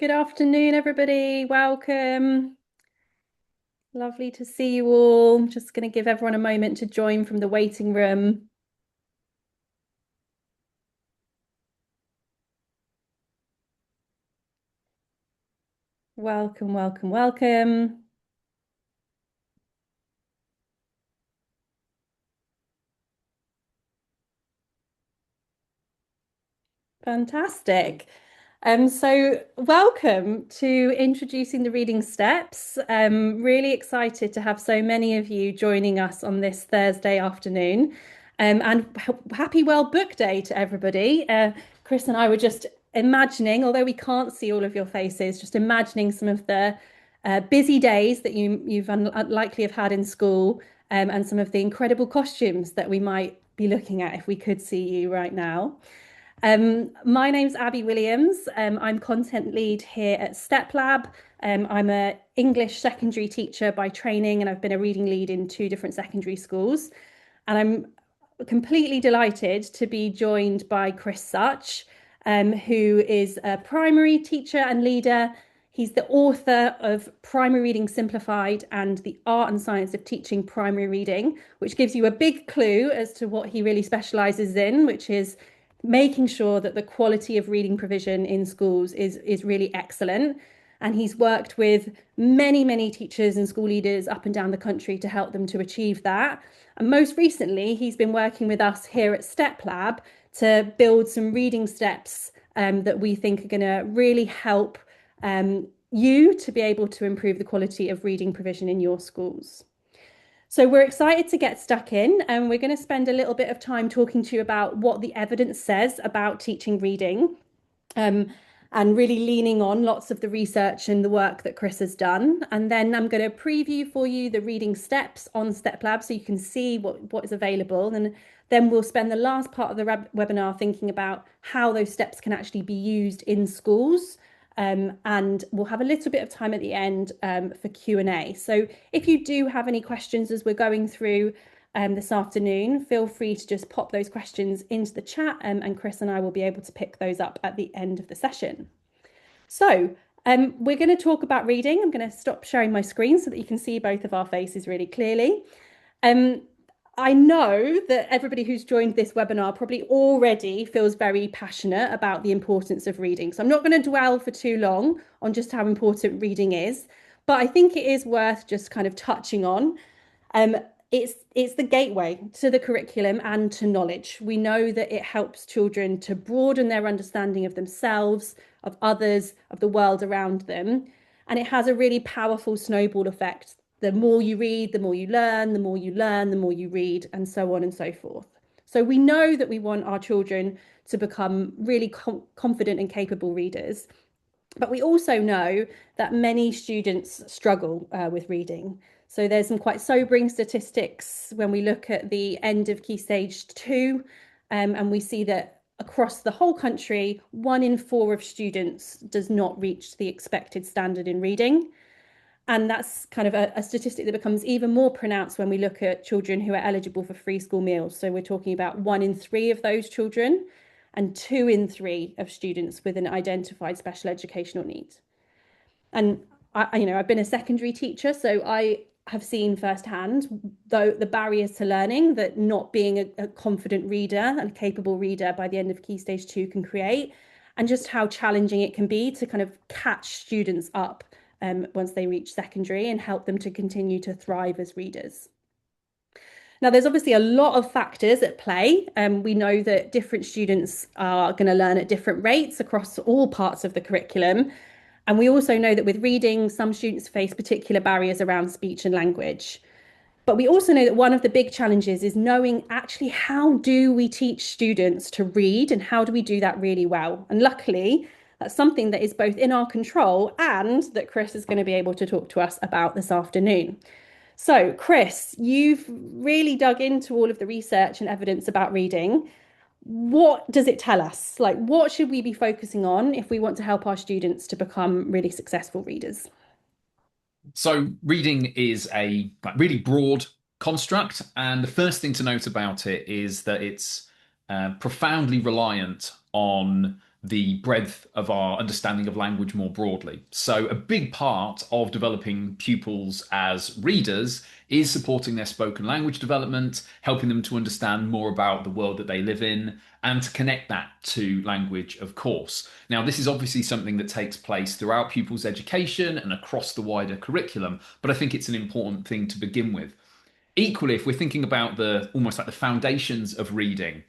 Good afternoon, everybody. Welcome. Lovely to see you all. Just going to give everyone a moment to join from the waiting room. Welcome, welcome, welcome. Fantastic. So welcome to introducing the reading steps. Really excited to have so many of you joining us on this Thursday afternoon. And happy Well Book Day to everybody. Chris and I were just imagining, although we can't see all of your faces, just imagining some of the busy days that you've unlikely have had in school, and some of the incredible costumes that we might be looking at if we could see you right now. My name's Abbie Williams. I'm content lead here at Steplab. I'm an English secondary teacher by training, and I've been a reading lead in two different secondary schools. And I'm completely delighted to be joined by Chris Such, who is a primary teacher and leader. He's the author of Primary Reading Simplified and the Art and Science of Teaching Primary Reading, which gives you a big clue as to what he really specialises in, which is making sure that the quality of reading provision in schools is really excellent. And he's worked with many teachers and school leaders up and down the country to help them to achieve that. And most recently, he's been working with us here at Steplab to build some reading steps that we think are going to really help you to be able to improve the quality of reading provision in your schools. So we're excited to get stuck in, and we're going to spend a little bit of time talking to you about what the evidence says about teaching reading, um, and really leaning on lots of the research and the work that Chris has done. And then I'm going to preview for you the reading steps on Steplab so you can see what is available. And then we'll spend the last part of the webinar thinking about how those steps can actually be used in schools. And we'll have a little bit of time at the end for Q&A. So if you do have any questions as we're going through this afternoon, feel free to just pop those questions into the chat, and Chris and I will be able to pick those up at the end of the session. So we're going to talk about reading. I'm going to stop sharing my screen so that you can see both of our faces really clearly. I know that everybody who's joined this webinar probably already feels very passionate about the importance of reading. So I'm not going to dwell for too long on just how important reading is, but I think it is worth just kind of touching on. It's the gateway to the curriculum and to knowledge. We know that it helps children to broaden their understanding of themselves, of others, of the world around them. And it has a really powerful snowball effect. The more you read, the more you learn, the more you learn, the more you read, and so on and so forth. So we know that we want our children to become really confident and capable readers. But we also know that many students struggle with reading. So there's some quite sobering statistics when we look at the end of Key Stage 2, and we see that across the whole country, 1 in 4 of students does not reach the expected standard in reading. And that's kind of a statistic that becomes even more pronounced when we look at children who are eligible for free school meals. So we're talking about 1 in 3 of those children and 2 in 3 of students with an identified special educational need. And I've been a secondary teacher, so I have seen firsthand though the barriers to learning that not being a confident reader and a capable reader by the end of Key Stage 2 can create, and just how challenging it can be to kind of catch students up once they reach secondary and help them to continue to thrive as readers. Now, there's obviously a lot of factors at play. We know that different students are going to learn at different rates across all parts of the curriculum. And we also know that with reading, some students face particular barriers around speech and language. But we also know that one of the big challenges is knowing actually how do we teach students to read and how do we do that really well? And luckily, that's something that is both in our control and that Chris is going to be able to talk to us about this afternoon. So, Chris, you've really dug into all of the research and evidence about reading. What does it tell us? Like, what should we be focusing on if we want to help our students to become really successful readers? So reading is a really broad construct, and the first thing to note about it is that it's profoundly reliant on the breadth of our understanding of language more broadly. So, a big part of developing pupils as readers is supporting their spoken language development, helping them to understand more about the world that they live in, and to connect that to language, of course. Now, this is obviously something that takes place throughout pupils' education and across the wider curriculum, but I think it's an important thing to begin with. Equally, if we're thinking about the almost like the foundations of reading,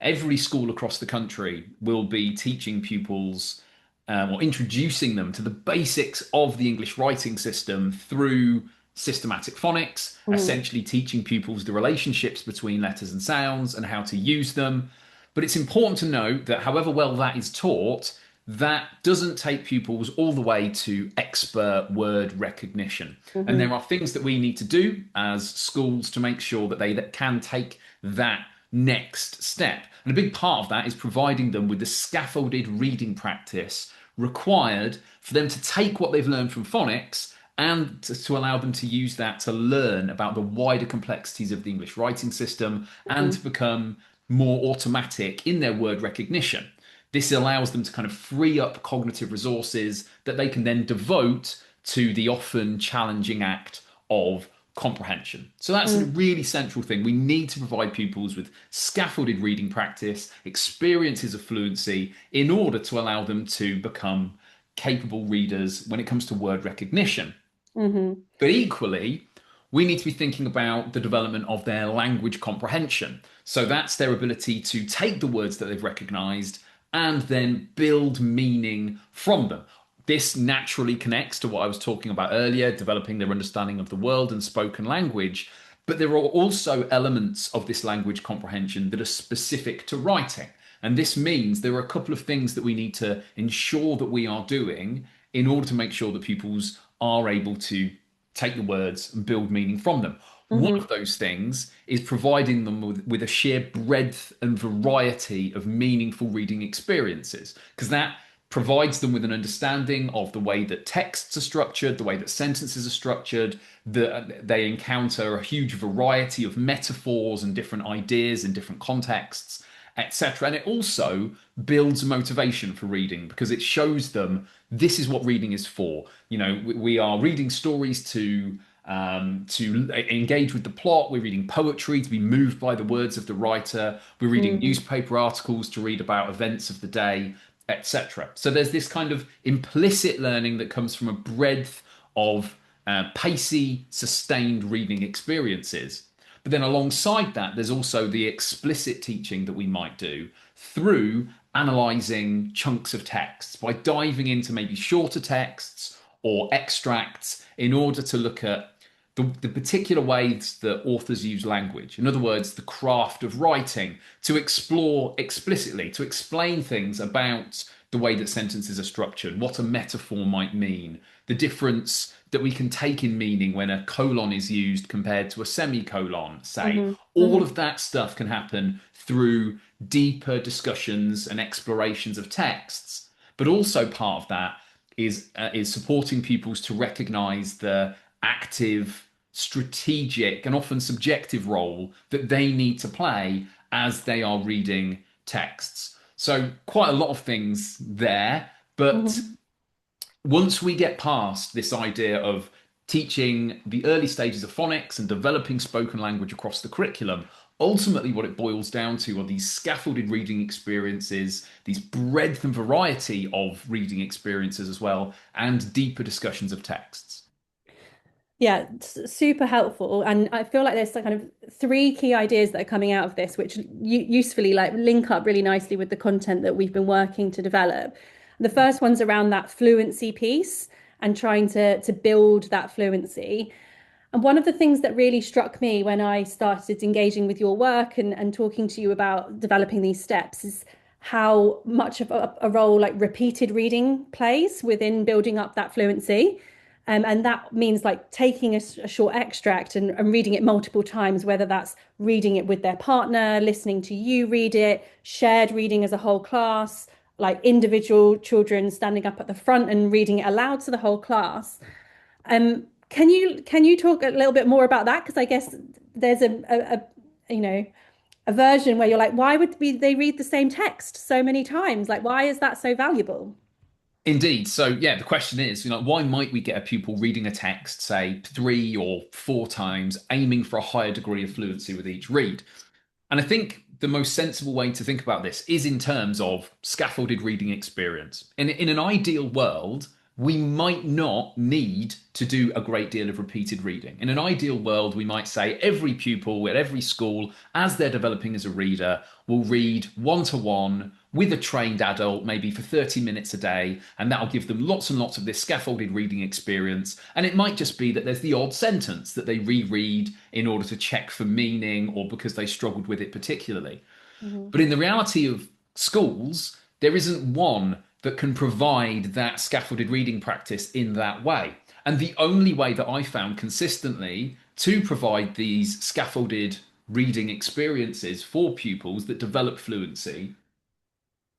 every school across the country will be teaching pupils or introducing them to the basics of the English writing system through systematic phonics, Mhm. essentially teaching pupils the relationships between letters and sounds and how to use them. But it's important to note that however well that is taught, that doesn't take pupils all the way to expert word recognition. And Mhm. there are things that we need to do as schools to make sure that they can take that next step. And a big part of that is providing them with the scaffolded reading practice required for them to take what they've learned from phonics and to allow them to use that to learn about the wider complexities of the English writing system and Mhm. to become more automatic in their word recognition. This allows them to kind of free up cognitive resources that they can then devote to the often challenging act of comprehension. So that's a Mhm. really central thing. We need to provide pupils with scaffolded reading practice, experiences of fluency in order to allow them to become capable readers when it comes to word recognition. Mhm. But equally, we need to be thinking about the development of their language comprehension. So that's their ability to take the words that they've recognized and then build meaning from them. This naturally connects to what I was talking about earlier, developing their understanding of the world and spoken language. But there are also elements of this language comprehension that are specific to writing. And this means there are a couple of things that we need to ensure that we are doing in order to make sure that pupils are able to take the words and build meaning from them. One Mhm. of those things is providing them with a sheer breadth and variety of meaningful reading experiences, because that provides them with an understanding of the way that texts are structured, the way that sentences are structured, that they encounter a huge variety of metaphors and different ideas in different contexts, etc. And it also builds motivation for reading because it shows them this is what reading is for. You know, we are reading stories to engage with the plot. We're reading poetry to be moved by the words of the writer. We're reading Mhm. newspaper articles to read about events of the day, etc. So there's this kind of implicit learning that comes from a breadth of pacey, sustained reading experiences. But then alongside that, there's also the explicit teaching that we might do through analyzing chunks of texts by diving into maybe shorter texts or extracts in order to look at the particular ways that authors use language. In other words, the craft of writing to explore explicitly, to explain things about the way that sentences are structured, what a metaphor might mean, the difference that we can take in meaning when a colon is used compared to a semicolon, say. Mhm. All Mhm. of that stuff can happen through deeper discussions and explorations of texts. But also part of that is supporting pupils to recognize the active, strategic, and often subjective role that they need to play as they are reading texts. So, quite a lot of things there. But Mhm. once we get past this idea of teaching the early stages of phonics and developing spoken language across the curriculum, ultimately what it boils down to are these scaffolded reading experiences, these breadth and variety of reading experiences as well, and deeper discussions of texts. Yeah, super helpful. And I feel like there's like kind of three key ideas that are coming out of this, which usefully like link up really nicely with the content that we've been working to develop. The first one's around that fluency piece and trying to build that fluency. And one of the things that really struck me when I started engaging with your work and talking to you about developing these steps is how much of a role like repeated reading plays within building up that fluency. And that means like taking a short extract and reading it multiple times, whether that's reading it with their partner, listening to you read it, shared reading as a whole class, like individual children standing up at the front and reading it aloud to the whole class. Can you talk a little bit more about that? Because I guess there's a you know a version where you're like, why would they read the same text so many times? Like, why is that so valuable? Indeed. So, yeah, the question is, why might we get a pupil reading a text, say, 3 or 4 times, aiming for a higher degree of fluency with each read? And I think the most sensible way to think about this is in terms of scaffolded reading experience. In an ideal world, we might not need to do a great deal of repeated reading. In an ideal world, we might say every pupil at every school, as they're developing as a reader, will read one to one with a trained adult, maybe for 30 minutes a day, and that'll give them lots and lots of this scaffolded reading experience. And it might just be that there's the odd sentence that they reread in order to check for meaning or because they struggled with it particularly. Mhm. But in the reality of schools, there isn't one that can provide that scaffolded reading practice in that way. And the only way that I found consistently to provide these scaffolded reading experiences for pupils that develop fluency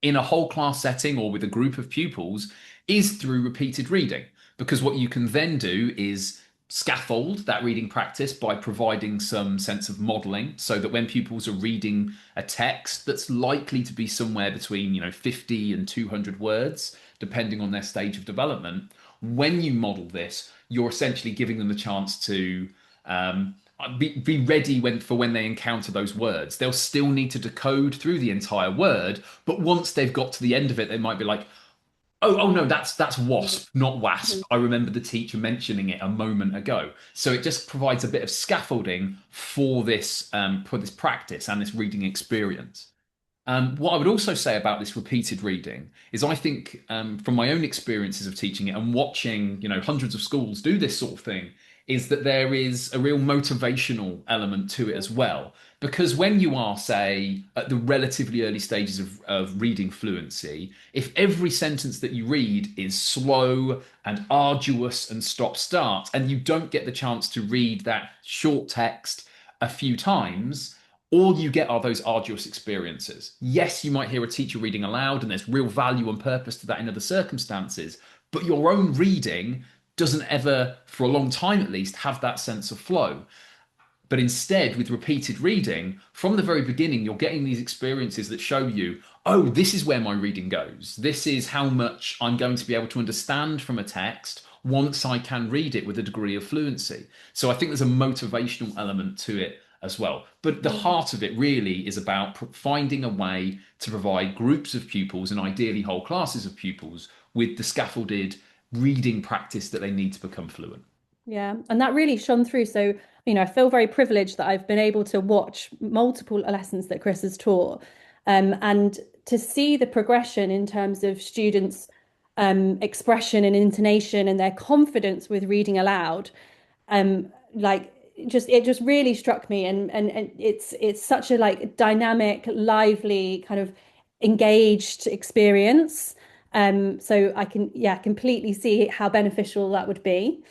in a whole class setting or with a group of pupils is through repeated reading. Because what you can then do is scaffold that reading practice by providing some sense of modeling so that when pupils are reading a text that's likely to be somewhere between 50 and 200 words depending on their stage of development, when you model this you're essentially giving them the chance to be ready when they encounter those words. They'll still need to decode through the entire word, but once they've got to the end of it, they might be like, "Oh no, that's wasp, not wasp. Mhm. I remember the teacher mentioning it a moment ago." So it just provides a bit of scaffolding for this practice and this reading experience. What I would also say about this repeated reading is I think from my own experiences of teaching it and watching, hundreds of schools do this sort of thing, is that there is a real motivational element to it as well. Because when you are, say, at the relatively early stages of reading fluency, if every sentence that you read is slow and arduous and stop-start, and you don't get the chance to read that short text a few times, all you get are those arduous experiences. Yes, you might hear a teacher reading aloud, and there's real value and purpose to that in other circumstances, but your own reading doesn't ever, for a long time at least, have that sense of flow. But instead, with repeated reading, from the very beginning, you're getting these experiences that show you, oh, this is where my reading goes. This is how much I'm going to be able to understand from a text once I can read it with a degree of fluency. So I think there's a motivational element to it as well. But the Mhm. heart of it really is about finding a way to provide groups of pupils and ideally whole classes of pupils with the scaffolded reading practice that they need to become fluent. Yeah, and that really shone through. So, I feel very privileged that I've been able to watch multiple lessons that Chris has taught, and to see the progression in terms of students' expression and intonation and their confidence with reading aloud. Like it just really struck me, and it's such a like dynamic, lively, kind of engaged experience. So I can, yeah, completely see how beneficial that would be.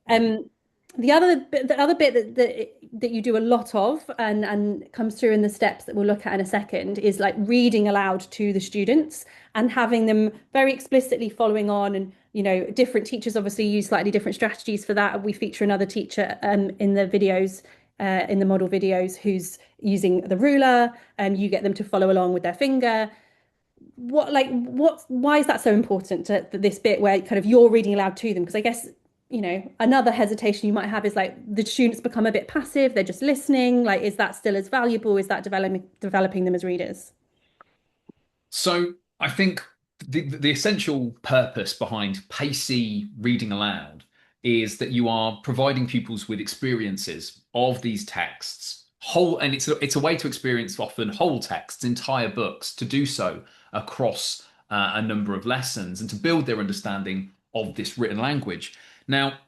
Um, the other bit that you do a lot of and comes through in the steps that we'll look at in a second is like reading aloud to the students and having them very explicitly following on. And different teachers obviously use slightly different strategies for that. We feature another teacher in the videos, in the model videos, who's using the ruler. You get them to follow along with their finger. Why is that so important to this bit where kind of you're reading aloud to them? Because I guess, another hesitation you might have is like the students become a bit passive, they're just listening. Like, is that still as valuable? Is that developing them as readers? So I think the essential purpose behind pacey reading aloud is that you are providing pupils with experiences of these texts whole, and it's a way to experience often whole texts, entire books, to do so across a number of lessons and to build their understanding of this written language. Now,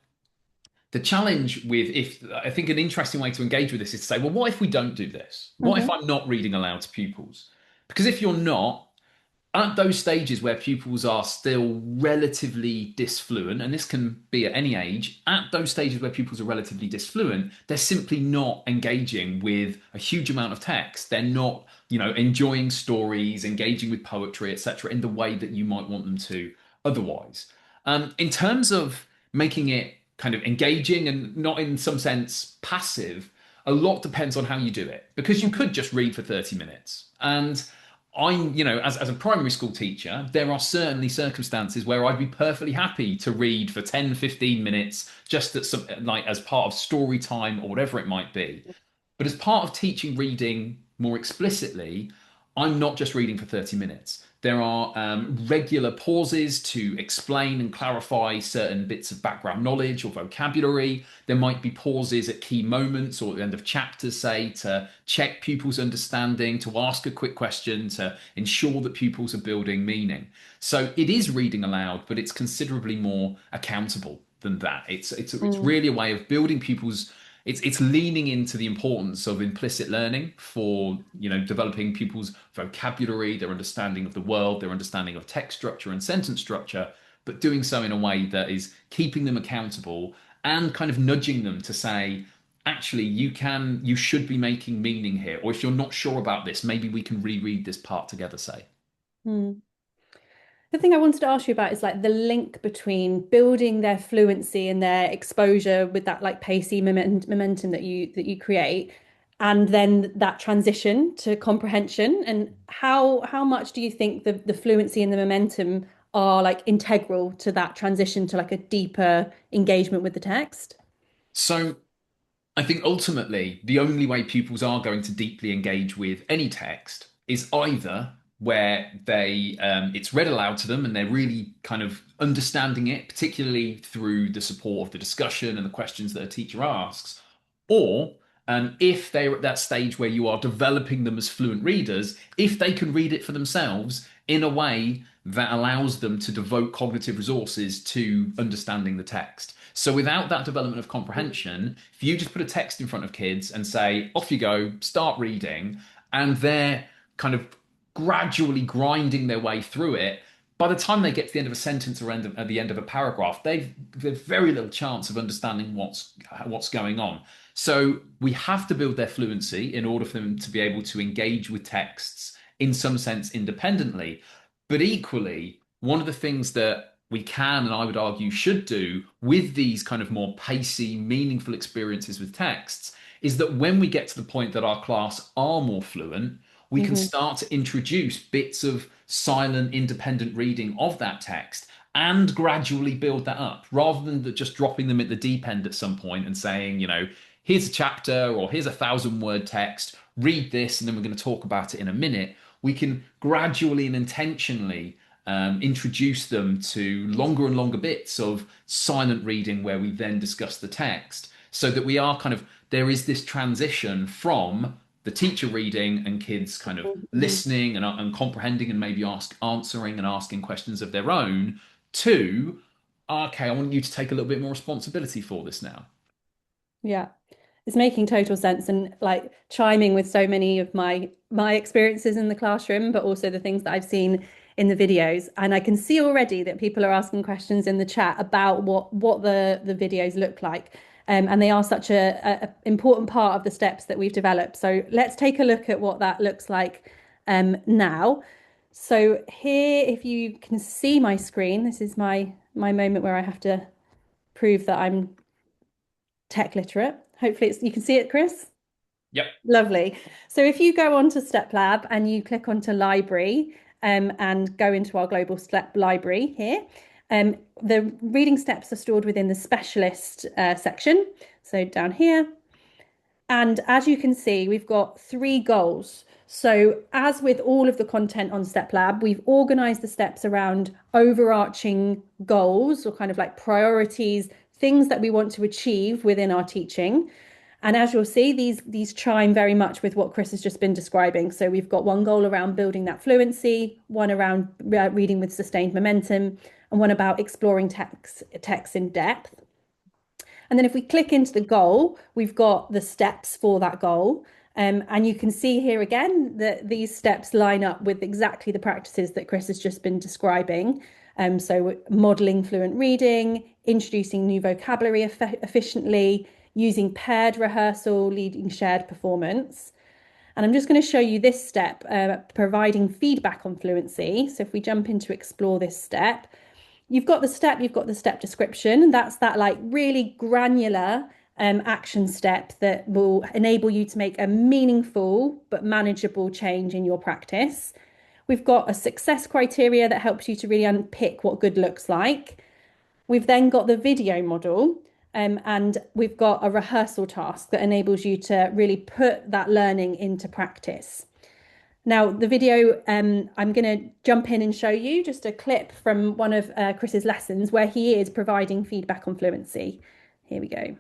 the challenge with if I think an interesting way to engage with this is to say, well, what if we don't do this? What if Hmm. I'm not reading aloud to pupils? Because if you're not, at those stages where pupils are still relatively disfluent, and this can be at any age, at those stages where pupils are relatively disfluent, they're simply not engaging with a huge amount of text. They're not, enjoying stories, engaging with poetry, etc., in the way that you might want them to otherwise. In terms of making it kind of engaging and not in some sense passive, A lot depends on how you do it because you could just read for 30 minutes. And I'm, as a primary school teacher, there are certainly circumstances where I'd be perfectly happy to read for 10, 15 minutes just at some, like as part of story time or whatever it might be. But as part of teaching reading more explicitly, I'm not just reading for 30 minutes. There are regular pauses to explain and clarify certain bits of background knowledge or vocabulary. There might be pauses at key moments or at the end of chapters, say, to check pupils' understanding, to ask a quick question, to ensure that pupils are building meaning. So it is reading aloud, but it's considerably more accountable than that. It's Mm, really a way of building pupils' it's leaning into the importance of implicit learning for developing people's vocabulary, their understanding of the world, their understanding of text structure and sentence structure, but doing so in a way that is keeping them accountable and kind of nudging them to say, actually, you should be making meaning here, or if you're not sure about this, maybe we can reread this part together, say. mm. The thing I wanted to ask you about is like the link between building their fluency and their exposure with that like pacey momentum that you create, and then that transition to comprehension. And how much do you think the fluency and the momentum are like integral to that transition to like a deeper engagement with the text? So I think ultimately the only way pupils are going to deeply engage with any text is either where it's read aloud to them and they're really kind of understanding it, particularly through the support of the discussion and the questions that a teacher asks, or if they're at that stage where you are developing them as fluent readers, if they can read it for themselves in a way that allows them to devote cognitive resources to understanding the text. So without that development of comprehension, if you just put a text in front of kids and say, off you go, start reading, and they're kind of gradually grinding their way through it, by the time they get to the end of a sentence or at the end of a paragraph, they've very little chance of understanding what's going on. So we have to build their fluency in order for them to be able to engage with texts in some sense independently. But equally, one of the things that we can, and I would argue should do with these kind of more pacey, meaningful experiences with texts is that when we get to the point that our class are more fluent, we can Hmm. start to introduce bits of silent, independent reading of that text and gradually build that up rather than just dropping them at the deep end at some point and saying, here's a chapter or here's 1,000 word text, read this, and then we're going to talk about it in a minute. We can gradually and intentionally introduce them to longer and longer bits of silent reading where we then discuss the text so that we are kind of, there is this transition from the teacher reading and kids kind of Hmm. listening and comprehending and maybe answering and asking questions of their own to, okay, I want you to take a little bit more responsibility for this now. Yeah. It's making total sense and like chiming with so many of my experiences in the classroom, but also the things that I've seen in the videos. And I can see already that people are asking questions in the chat about what the videos look like. And they are such a important part of the steps that we've developed. So let's take a look at what that looks like now. So here, if you can see my screen, this is my moment where I have to prove that I'm tech literate. Hopefully you can see it, Chris. Yep. Lovely. So if you go onto Steplab and you click onto library and go into our global step library here, the reading steps are stored within the specialist section. So down here, and as you can see, we've got three goals. So, as with all of the content on StepLab, we've organized the steps around overarching goals or kind of like priorities, things that we want to achieve within our teaching. And as you'll see, these chime very much with what Chris has just been describing. So we've got one goal around building that fluency, one around reading with sustained momentum, and one about exploring text in depth. And then if we click into the goal, we've got the steps for that goal. And you can see here again that these steps line up with exactly the practices that Chris has just been describing. So modeling fluent reading, introducing new vocabulary efficiently, using paired rehearsal, leading shared performance. And I'm just going to show you this step, providing feedback on fluency. So if we jump into explore this step, you've got the step description. That's that like really granular action step that will enable you to make a meaningful but manageable change in your practice. We've got a success criteria that helps you to really unpick what good looks like. We've then got the video model, and we've got a rehearsal task that enables you to really put that learning into practice. Now, the video, I'm going to jump in and show you just a clip from one of Chris's lessons where he is providing feedback on fluency. Here we go.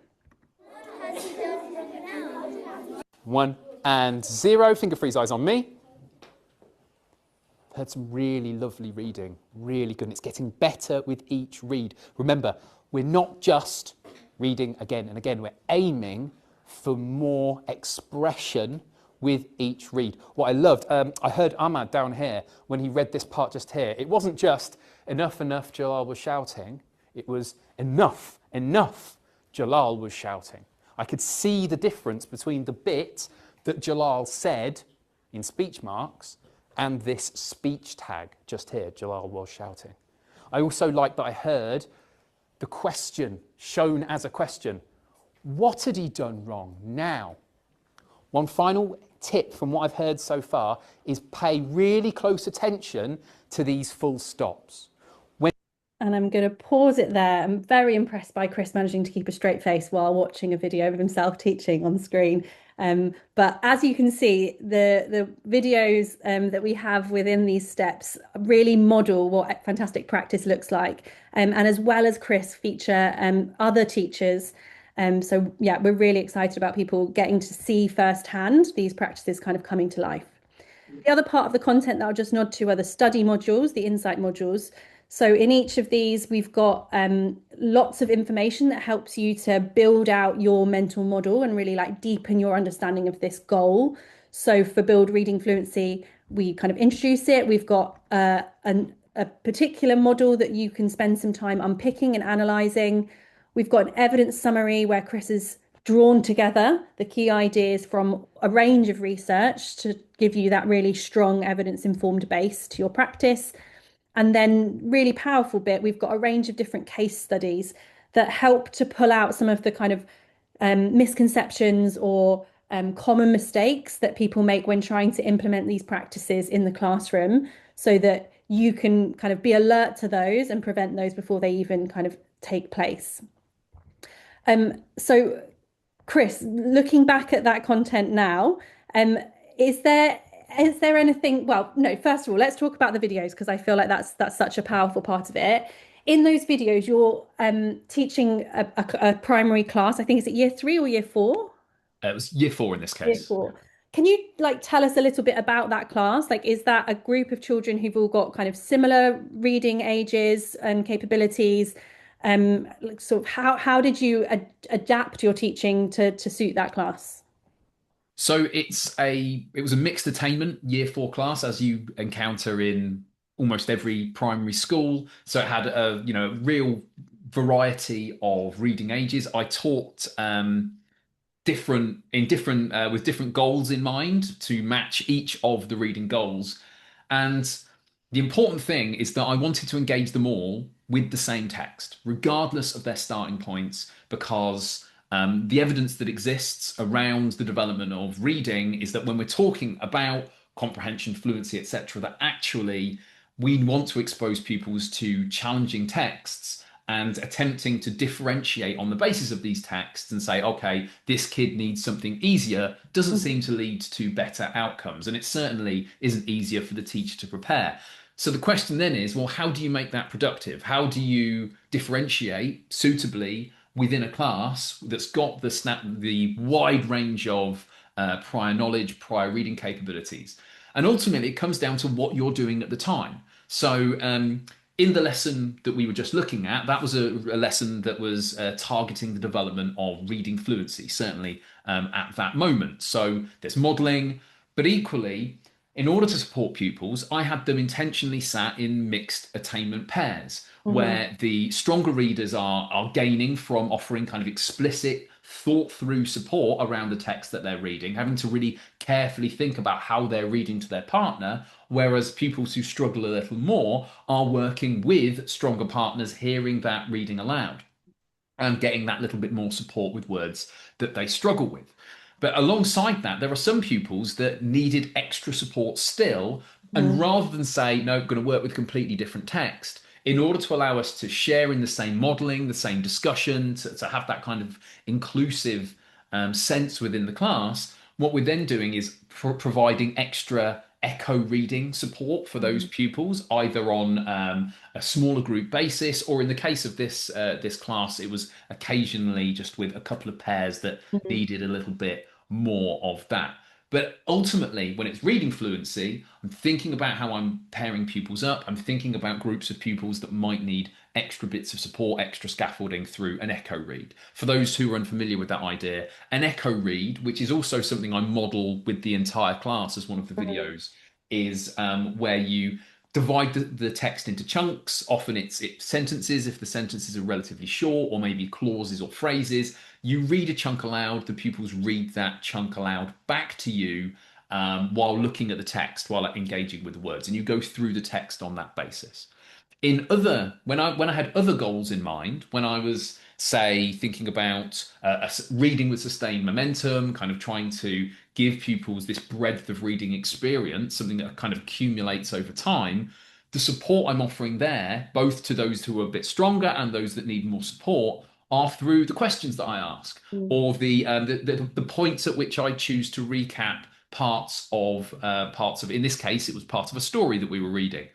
1 and 0. Finger freeze, eyes on me. Heard some really lovely reading, really good. And it's getting better with each read. Remember, we're not just reading again and again. We're aiming for more expression with each read. What I loved, I heard Ahmad down here when he read this part just here. It wasn't just enough, enough, Jalal was shouting. It was enough, enough, Jalal was shouting. I could see the difference between the bit that Jalal said in speech marks and this speech tag just here, Jalal was shouting. I also liked that I heard the question shown as a question. What had he done wrong now? One final tip from what I've heard so far is pay really close attention to these full stops. And I'm going to pause it there. I'm very impressed by Chris managing to keep a straight face while watching a video of himself teaching on screen. But as you can see, the videos that we have within these steps really model what fantastic practice looks like. And as well as Chris, feature other teachers. So yeah, we're really excited about people getting to see firsthand these practices kind of coming to life. The other part of the content that I'll just nod to are the study modules, the insight modules. So in each of these, we've got lots of information that helps you to build out your mental model and really like deepen your understanding of this goal. So for Build Reading Fluency, we kind of introduce it. We've got a particular model that you can spend some time unpicking and analysing. We've got an evidence summary where Chris has drawn together the key ideas from a range of research to give you that really strong evidence-informed base to your practice. And then really powerful bit, we've got a range of different case studies that help to pull out some of the kind of misconceptions or common mistakes that people make when trying to implement these practices in the classroom so that you can kind of be alert to those and prevent those before they even kind of take place. So Chris, looking back at that content now, is there anything, well, no, first of all, let's talk about the videos because I feel like that's such a powerful part of it. In those videos, you're teaching a primary class. I think, is it year 3 or year 4? It was year 4 in this Year case. 4. Can you like tell us a little bit about that class? Like, is that a group of children who've all got kind of similar reading ages and capabilities? Like sort of how did you adapt your teaching to suit that class? So it was a mixed attainment year 4 class as you encounter in almost every primary school. So it had a real variety of reading ages. I taught different with different goals in mind to match each of the reading goals. And the important thing is that I wanted to engage them all with the same text, regardless of their starting points, because the evidence that exists around the development of reading is that when we're talking about comprehension, fluency, etc., that actually we want to expose pupils to challenging texts and attempting to differentiate on the basis of these texts and say, okay, this kid needs something easier, doesn't seem to lead to better outcomes. And it certainly isn't easier for the teacher to prepare. So the question then is, well, how do you make that productive? How do you differentiate suitably within a class that's got the wide range of prior knowledge, prior reading capabilities? And ultimately, it comes down to what you're doing at the time. So in the lesson that we were just looking at, that was a lesson that was targeting the development of reading fluency, certainly at that moment. So there's modelling, but equally, in order to support pupils, I had them intentionally sat in mixed attainment pairs, where the stronger readers are gaining from offering kind of explicit, thought through support around the text that they're reading, having to really carefully think about how they're reading to their partner, whereas pupils who struggle a little more are working with stronger partners, hearing that reading aloud. and getting that little bit more support with words that they struggle with. But alongside that, there are some pupils that needed extra support still. And Mm. rather than say, no, I'm going to work with completely different text, in order to allow us to share in the same modeling, the same discussion, to have that kind of inclusive sense within the class, what we're then doing is providing extra echo reading support for those pupils, either on a smaller group basis, or in the case of this class, it was occasionally just with a couple of pairs that Mm. needed a little bit more of that. But ultimately, when it's reading fluency, I'm thinking about how I'm pairing pupils up. I'm thinking about groups of pupils that might need extra bits of support, extra scaffolding through an echo read. For those who are unfamiliar with that idea, an echo read, which is also something I model with the entire class as one of the Mm. videos, is where you divide the text into chunks. Often it's sentences if the sentences are relatively short, or maybe clauses or phrases. You read a chunk aloud, the pupils read that chunk aloud back to you while looking at the text, while engaging with the words, and you go through the text on that basis. In other when I had other goals in mind, when I was say thinking about reading with sustained momentum, kind of trying to give pupils this breadth of reading experience, something that kind of accumulates over time, the support I'm offering there, both to those who are a bit stronger and those that need more support, are through the questions that I ask, Mm. or the points at which I choose to recap parts of in this case it was part of a story that we were reading,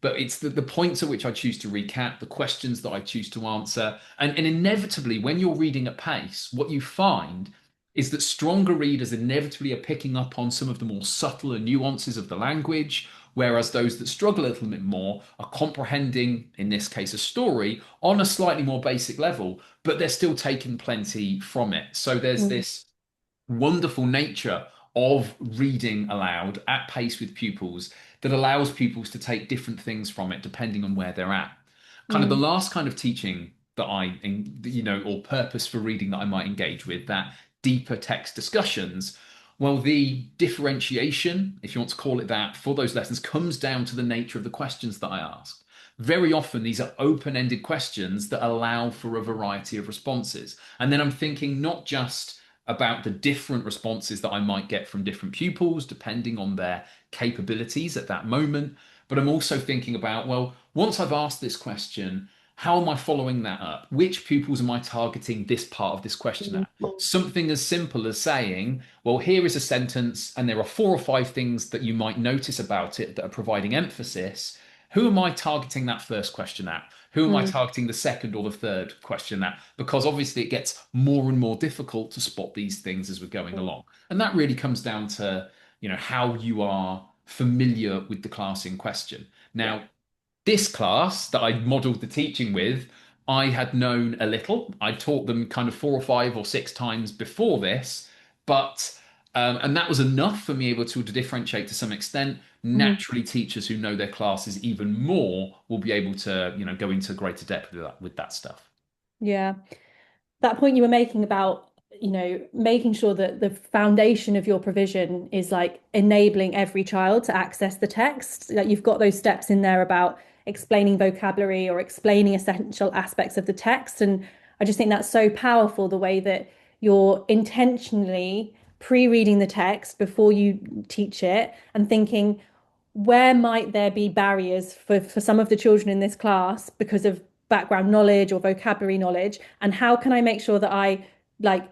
but it's the points at which I choose to recap, the questions that I choose to answer. And inevitably, when you're reading at pace, what you find is that stronger readers inevitably are picking up on some of the more subtle and nuances of the language, whereas those that struggle a little bit more are comprehending, in this case, a story on a slightly more basic level, but they're still taking plenty from it. So there's Mm. this wonderful nature of reading aloud at pace with pupils that allows pupils to take different things from it depending on where they're at. Kind of the Mm. last kind of teaching that or purpose for reading that I might engage with, that deeper text discussions. Well, the differentiation, if you want to call it that, for those lessons comes down to the nature of the questions that I ask. Very often, these are open ended questions that allow for a variety of responses. And then I'm thinking not just about the different responses that I might get from different pupils, depending on their capabilities at that moment. But I'm also thinking about, well, once I've asked this question, how am I following that up? Which pupils am I targeting this part of this question Mm. at? Something as simple as saying, well, here is a sentence, and there are 4 or 5 things that you might notice about it that are providing emphasis. Who am I targeting that first question at? Who am I Mm. targeting the second or the third question at? Because obviously it gets more and more difficult to spot these things as we're going along. And that really comes down to, how you are familiar with the class in question. Yeah. Now, this class that I modeled the teaching with, I had known a little. I'd taught them kind of 4 or 5 or 6 times before this, but and that was enough for me able to differentiate to some extent. Mhm. Naturally, teachers who know their classes even more will be able to, go into greater depth with that stuff. Yeah. That point you were making about, making sure that the foundation of your provision is like enabling every child to access the text. Like you've got those steps in there about explaining vocabulary or explaining essential aspects of the text. And I just think that's so powerful, the way that you're intentionally pre-reading the text before you teach it and thinking, where might there be barriers for some of the children in this class because of background knowledge or vocabulary knowledge, and how can I make sure that I like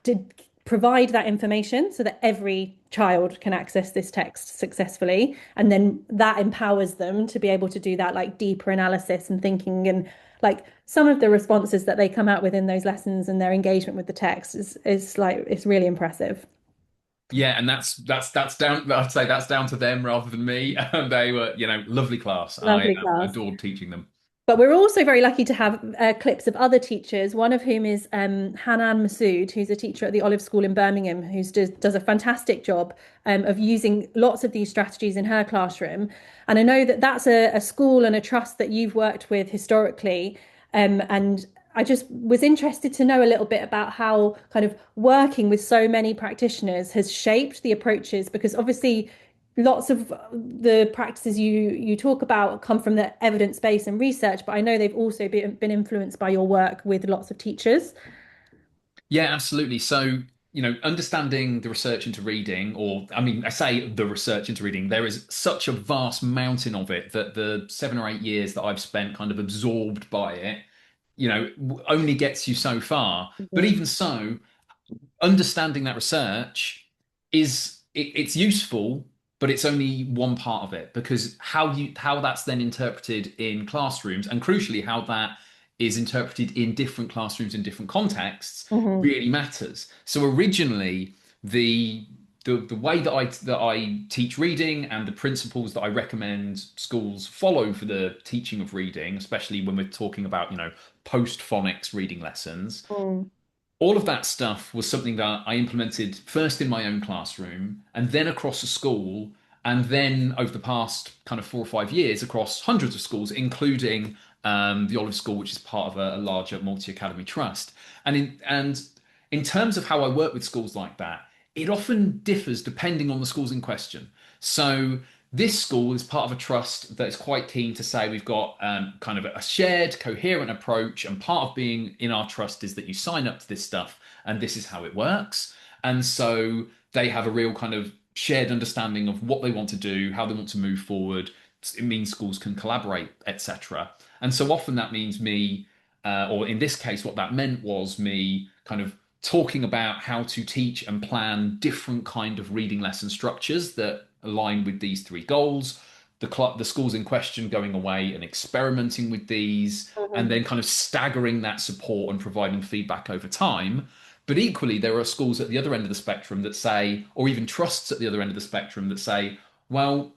did provide that information so that every child can access this text successfully, and then that empowers them to be able to do that like deeper analysis and thinking, and like some of the responses that they come out with in those lessons and their engagement with the text is like it's really impressive. Yeah, and that's down. I'd say that's down to them rather than me. They were, lovely class. I Lovely class. adored teaching them. But we're also very lucky to have clips of other teachers, one of whom is Hanan Masood, who's a teacher at the Olive School in Birmingham, who does a fantastic job of using lots of these strategies in her classroom. And I know that that's a school and a trust that you've worked with historically. And I just was interested to know a little bit about how kind of working with so many practitioners has shaped the approaches, because obviously lots of the practices you talk about come from the evidence base and research, but I know they've also been influenced by your work with lots of teachers. Yeah, absolutely. So, understanding the research into reading, or I mean, I say the research into reading, there is such a vast mountain of it that the 7 or 8 years that I've spent kind of absorbed by it, only gets you so far. But Mhm. even so, understanding that research it's useful, but it's only one part of it because how that's then interpreted in classrooms, and crucially how that is interpreted in different classrooms in different contexts Mhm. really matters. So originally, the the way that I teach reading and the principles that I recommend schools follow for the teaching of reading, especially when we're talking about, post phonics reading lessons, Mm. all of that stuff was something that I implemented first in my own classroom and then across a school, and then over the past kind of 4 or 5 years across hundreds of schools, including the Olive School, which is part of a larger multi academy trust. And in terms of how I work with schools like that, it often differs depending on the schools in question. So this school is part of a trust that is quite keen to say we've got kind of a shared, coherent approach, and part of being in our trust is that you sign up to this stuff, and this is how it works. And so they have a real kind of shared understanding of what they want to do, how they want to move forward. It means schools can collaborate, etc. And so often that means me, or in this case, what that meant was me kind of talking about how to teach and plan different kind of reading lesson structures that align with these three goals. The schools in question going away and experimenting with these, and Mhm. then kind of staggering that support and providing feedback over time. But equally, there are schools at the other end of the spectrum that say, or even trusts at the other end of the spectrum that say, well,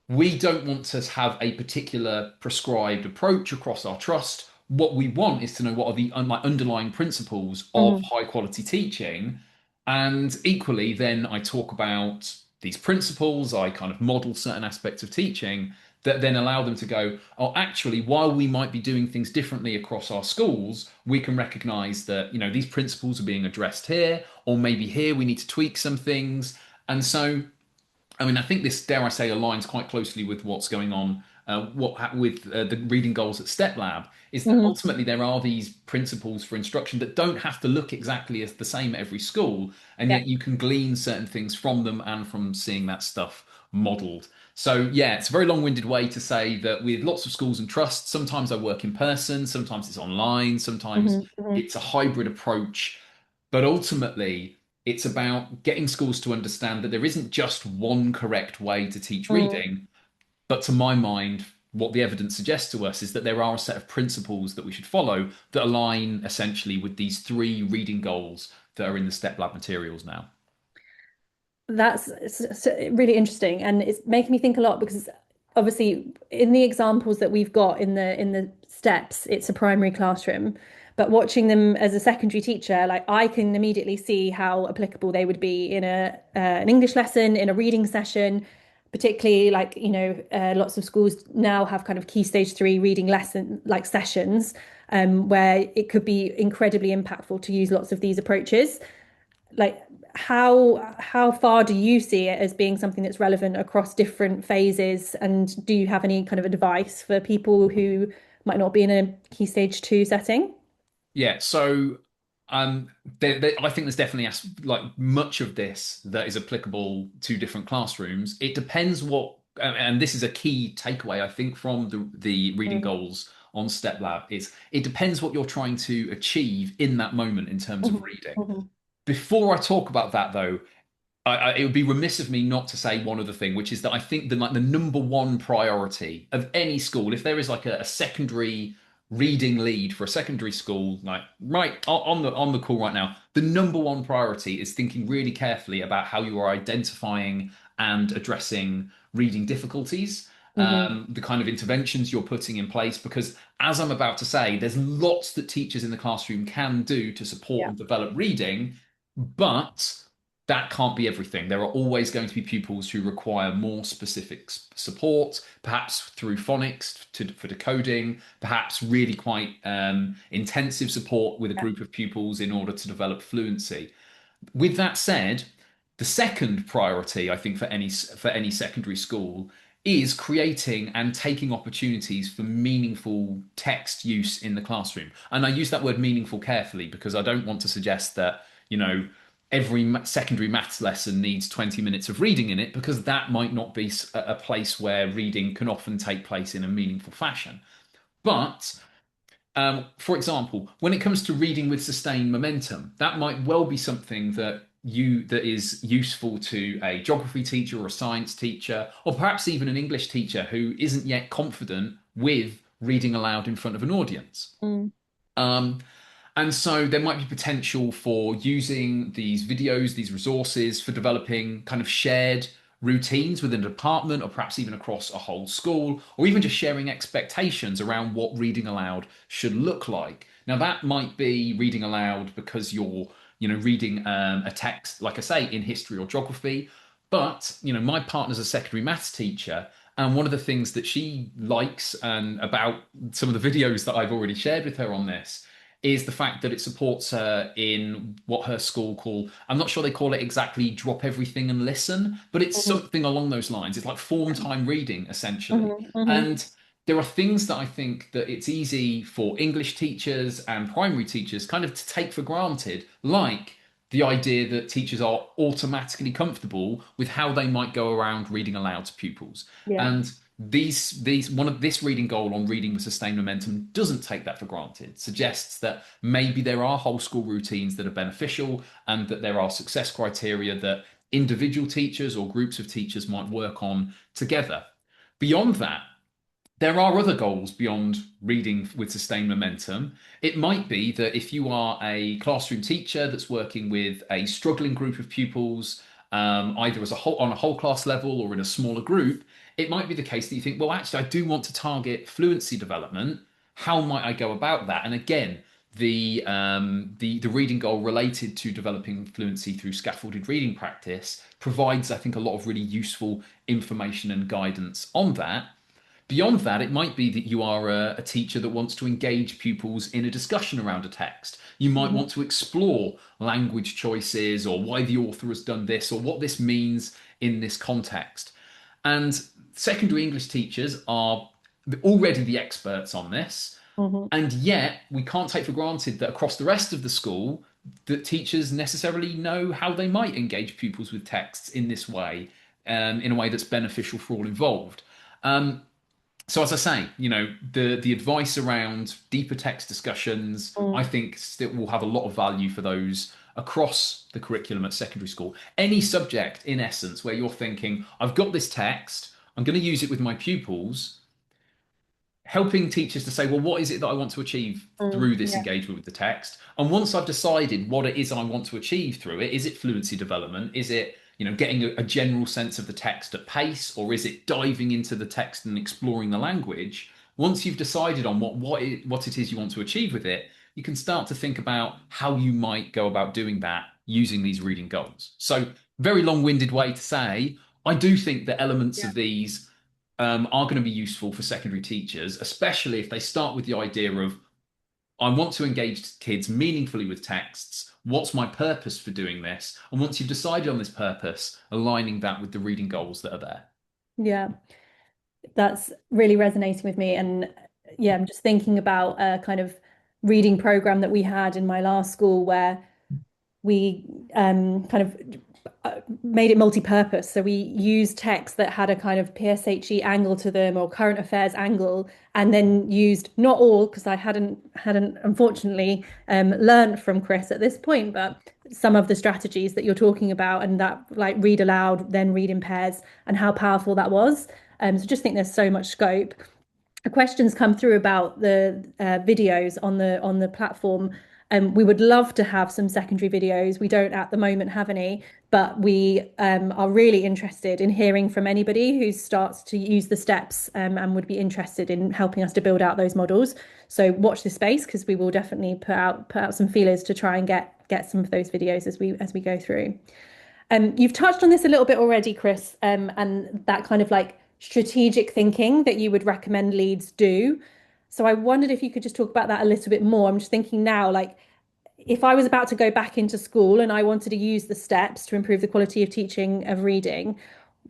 we don't want to have a particular prescribed approach across our trust. What we want is to know what are the underlying principles of Mhm. high quality teaching. And equally, then I talk about these principles, I kind of model certain aspects of teaching that then allow them to go, oh, actually, while we might be doing things differently across our schools, we can recognize that, these principles are being addressed here, or maybe here we need to tweak some things. And so I mean, I think this, dare I say, aligns quite closely with what's going on with the reading goals at Steplab. Is that Mhm. ultimately there are these principles for instruction that don't have to look exactly as the same at every school, and Yeah. yet you can glean certain things from them and from seeing that stuff modelled. So yeah, it's a very long-winded way to say that with lots of schools and trusts, sometimes I work in person, sometimes it's online, sometimes Mhm. Mhm. it's a hybrid approach, but ultimately it's about getting schools to understand that there isn't just one correct way to teach Mhm. reading, but to my mind, what the evidence suggests to us is that there are a set of principles that we should follow that align essentially with these three reading goals that are in the Step Lab materials now. That's really interesting, and it's making me think a lot because obviously in the examples that we've got in the steps, it's a primary classroom, but watching them as a secondary teacher, like I can immediately see how applicable they would be in a an English lesson, in a reading session, particularly like lots of schools now have kind of key stage three reading lesson like sessions, where it could be incredibly impactful to use lots of these approaches. Like how far do you see it as being something that's relevant across different phases? And do you have any kind of advice for people who might not be in a key stage two setting? Yeah, so I think there's definitely like much of this that is applicable to different classrooms. It depends what, and this is a key takeaway I think from the reading Mm. goals on Step Lab is it depends what you're trying to achieve in that moment in terms of Mhm. reading. Mhm. Before I talk about that though, it would be remiss of me not to say one other thing, which is that I think the number one priority of any school, if there is like a secondary reading lead for a secondary school, like right on the call right now, the number one priority is thinking really carefully about how you are identifying and addressing reading difficulties, Mhm. the kind of interventions you're putting in place, because as I'm about to say, there's lots that teachers in the classroom can do to support Yeah. and develop reading, but that can't be everything. There are always going to be pupils who require more specific support, perhaps through phonics for decoding, perhaps really quite intensive support with a Yeah. group of pupils in order to develop fluency. With that said, The second priority, I think, for any secondary school is creating and taking opportunities for meaningful text use in the classroom. And I use that word meaningful carefully because I don't want to suggest that, every secondary maths lesson needs 20 minutes of reading in it, because that might not be a place where reading can often take place in a meaningful fashion. But for example, when it comes to reading with sustained momentum, that might well be something that is useful to a geography teacher or a science teacher, or perhaps even an English teacher who isn't yet confident with reading aloud in front of an audience. Mm. Um, and so there might be potential for using these videos, these resources for developing kind of shared routines within a department, or perhaps even across a whole school, or even just sharing expectations around what reading aloud should look like. Now, that might be reading aloud because you're, reading a text, like I say, in history or geography. But, my partner's a secondary maths teacher, and one of the things that she likes and about some of the videos that I've already shared with her on this is the fact that it supports her in what her school call, I'm not sure they call it exactly drop everything and listen, but it's Mhm. something along those lines. It's like form time reading, essentially. Mhm. Mhm. And there are things that I think that it's easy for English teachers and primary teachers kind of to take for granted, like the idea that teachers are automatically comfortable with how they might go around reading aloud to pupils. Yeah. And this reading goal on reading with sustained momentum doesn't take that for granted. Suggests that maybe there are whole school routines that are beneficial, and that there are success criteria that individual teachers or groups of teachers might work on together. Beyond that, there are other goals beyond reading with sustained momentum. It might be that if you are a classroom teacher that's working with a struggling group of pupils, either as a whole on a whole class level or in a smaller group, it might be the case that you think, well, actually, I do want to target fluency development. How might I go about that? And again, the reading goal related to developing fluency through scaffolded reading practice provides, I think, a lot of really useful information and guidance on that. Beyond that, it might be that you are a teacher that wants to engage pupils in a discussion around a text. You might Mhm. want to explore language choices, or why the author has done this, or what this means in this context. And secondary English teachers are already the experts on this. Mhm. And yet, we can't take for granted that across the rest of the school, that teachers necessarily know how they might engage pupils with texts in this way, in a way that's beneficial for all involved. So as I say, the advice around deeper text discussions, I Mm. think still will have a lot of value for those across the curriculum at secondary school. Any subject, in essence, where you're thinking, I've got this text, I'm going to use it with my pupils, helping teachers to say, well, what is it that I want to achieve Mm. through this Yeah. engagement with the text? And once I've decided what it is I want to achieve through it, is it fluency development? Is it, getting a general sense of the text at pace, or is it diving into the text and exploring the language? Once you've decided on what it is you want to achieve with it, you can start to think about how you might go about doing that using these reading goals. So, very long-winded way to say, I do think that elements Yeah. of these are going to be useful for secondary teachers, especially if they start with the idea of, I want to engage kids meaningfully with texts. What's my purpose for doing this? And once you've decided on this purpose, aligning that with the reading goals that are there. Yeah. That's really resonating with me. And yeah, I'm just thinking about a kind of reading program that we had in my last school where we kind of made it multi-purpose. So we used texts that had a kind of PSHE angle to them or current affairs angle, and then used not all, because I hadn't unfortunately learned from Chris at this point, but some of the strategies that you're talking about, and that like read aloud, then read in pairs, and how powerful that was. So just think there's so much scope. Questions come through about the videos on the platform. We would love to have some secondary videos. We don't at the moment have any, but we are really interested in hearing from anybody who starts to use the steps and would be interested in helping us to build out those models. So watch this space, because we will definitely put out some feelers to try and get some of those videos as we go through. You've touched on this a little bit already, Chris, and that kind of like strategic thinking that you would recommend leads do. So I wondered if you could just talk about that a little bit more. I'm just thinking now, like, if I was about to go back into school and I wanted to use the steps to improve the quality of teaching of reading,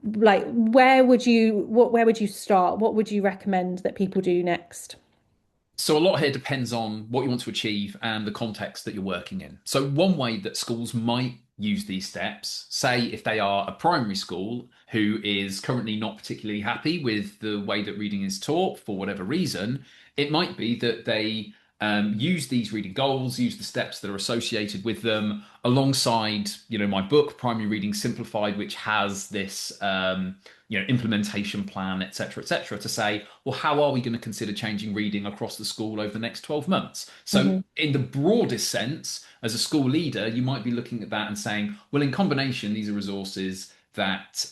like where would you start? What would you recommend that people do next? So a lot here depends on what you want to achieve and the context that you're working in. So one way that schools might use these steps, say if they are a primary school who is currently not particularly happy with the way that reading is taught for whatever reason, it might be that they use these reading goals, use the steps that are associated with them, alongside, my book, Primary Reading Simplified, which has this, implementation plan, etc., to say, well, how are we going to consider changing reading across the school over the next 12 months? So, Hmm. in the broadest sense, as a school leader, you might be looking at that and saying, well, in combination, these are resources that